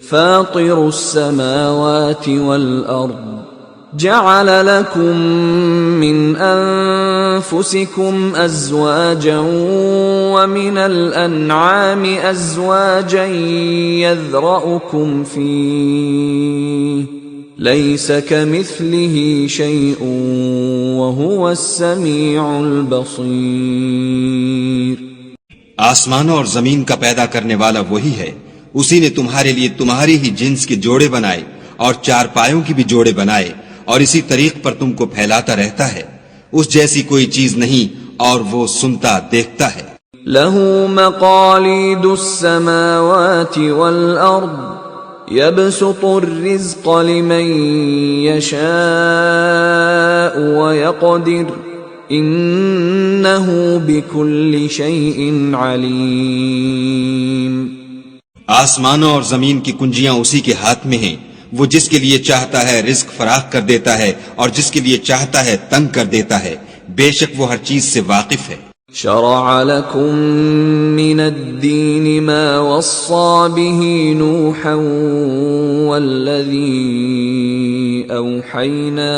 فاطر السماوات والأرض جعل لكم من أنفسكم أزواجا ومن الأنعام أزواجا يذرأكم فيه ليس كمثله شيء وهو السميع البصير. آسمانوں اور زمین کا پیدا کرنے والا وہی ہے. اسی نے تمہارے لیے تمہاری ہی جنس کے جوڑے بنائے اور چار پایوں کی بھی جوڑے بنائے اور اسی طریق پر تم کو پھیلاتا رہتا ہے. اس جیسی کوئی چیز نہیں اور وہ سنتا دیکھتا ہے. له مقاليد السماوات والأرض يبسط الرزق لمن يشاء ويقدر إنه بكل شيء عليم. آسمانوں اور زمین کی کنجیاں اسی کے ہاتھ میں ہیں. وہ جس کے لیے چاہتا ہے رزق فراخ کر دیتا ہے اور جس کے لیے چاہتا ہے تنگ کر دیتا ہے. بے شک وہ ہر چیز سے واقف ہے. شرع لكم من الدين ما وصى به نوحا والذي أوحينا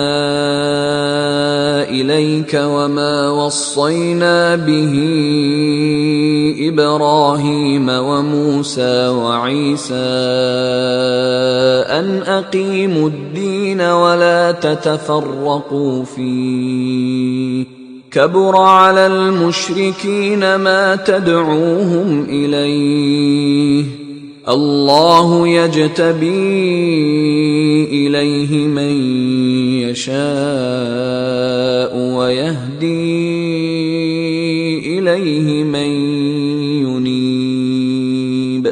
إليك وما وصينا به إبراهيم وموسى وعيسى أن أقيموا الدين ولا تتفرقوا فيه كبر على المشركين ما تدعوهم إليه الله يجتبي إليه من يشاء ويهدي إليه من ينيب.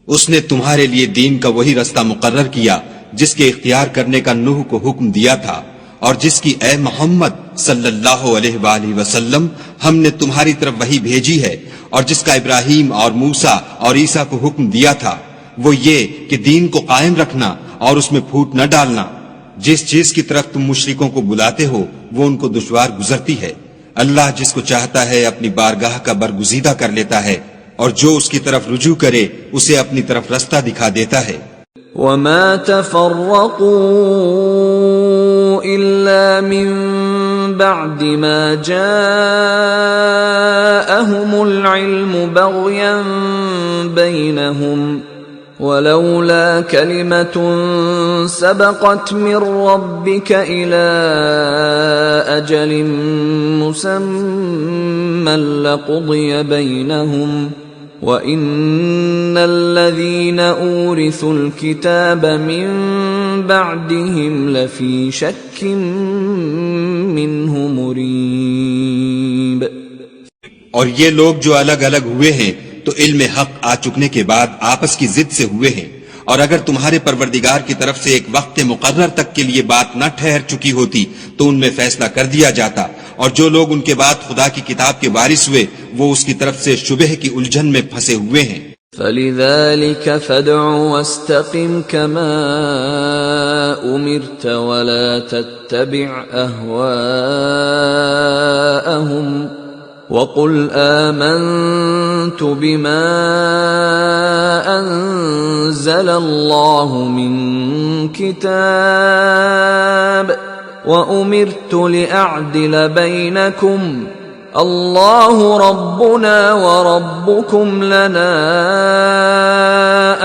اس نے تمہارے لیے دین کا وہی رستہ مقرر کیا جس کے اختیار کرنے کا نوح کو حکم دیا تھا اور جس کی اے محمد صلی اللہ علیہ وآلہ وسلم ہم نے تمہاری طرف وحی بھیجی ہے اور جس کا ابراہیم اور موسیٰ اور عیسیٰ کو حکم دیا تھا وہ یہ کہ دین کو قائم رکھنا اور اس میں پھوٹ نہ ڈالنا. جس چیز کی طرف تم مشرکوں کو بلاتے ہو وہ ان کو دشوار گزرتی ہے. اللہ جس کو چاہتا ہے اپنی بارگاہ کا برگزیدہ کر لیتا ہے اور جو اس کی طرف رجوع کرے اسے اپنی طرف رستہ دکھا دیتا ہے. وما تفرقوا إلا من بعد ما جاءهم العلم بغيا بينهم ولولا كلمة سبقت من ربك إلى أجل مسمى لقضي بينهم وَإِنَّ الَّذِينَ أُورِثُوا الْكِتَابَ مِنْ بَعْدِهِمْ لَفِي شَكٍّ مِّنْهُ مُرِيبٍ. اور یہ لوگ جو الگ الگ ہوئے ہیں تو علم حق آ چکنے کے بعد آپس کی ضد سے ہوئے ہیں. اور اگر تمہارے پروردگار کی طرف سے ایک وقت مقرر تک کے لیے بات نہ ٹھہر چکی ہوتی تو ان میں فیصلہ کر دیا جاتا. اور جو لوگ ان کے بعد خدا کی کتاب کے وارث ہوئے وہ اس کی طرف سے شبہ کی الجھن میں پھنسے ہوئے ہیں. فَلِذَلِكَ فَادْعُ وَاسْتَقِمْ كَمَا أُمِرْتَ وَلَا تَتَّبِعْ أَهْوَاءَهُمْ وَقُلْ آمَنْتُ بِمَا أَنزَلَ اللَّهُ مِنْ كِتَابٍ وَأُمِرْتُ لِأَعْدِلَ بَيْنَكُمْ اللَّهُ رَبُّنَا وَرَبُّكُمْ لَنَا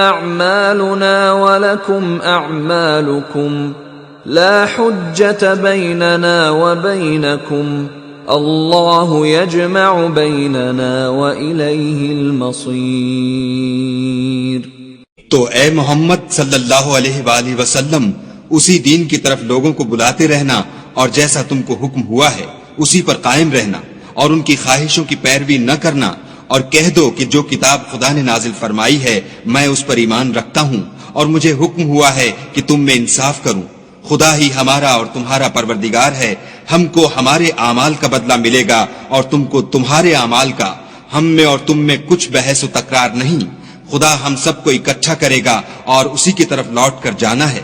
أَعْمَالُنَا وَلَكُمْ أَعْمَالُكُمْ لَا حُجَّةَ بَيْنَنَا وَبَيْنَكُمْ اللَّهُ يَجْمَعُ بَيْنَنَا وَإِلَيْهِ الْمَصِيرُ. تو اے محمد صلی اللہ علیہ وآلہ وسلم اسی دین کی طرف لوگوں کو بلاتے رہنا اور جیسا تم کو حکم ہوا ہے اسی پر قائم رہنا اور ان کی خواہشوں کی پیروی نہ کرنا اور کہہ دو کہ جو کتاب خدا نے نازل فرمائی ہے میں اس پر ایمان رکھتا ہوں اور مجھے حکم ہوا ہے کہ تم میں انصاف کروں. خدا ہی ہمارا اور تمہارا پروردگار ہے. ہم کو ہمارے اعمال کا بدلہ ملے گا اور تم کو تمہارے اعمال کا. ہم میں اور تم میں کچھ بحث و تکرار نہیں. خدا ہم سب کو اکٹھا کرے گا اور اسی کی طرف لوٹ کر جانا ہے.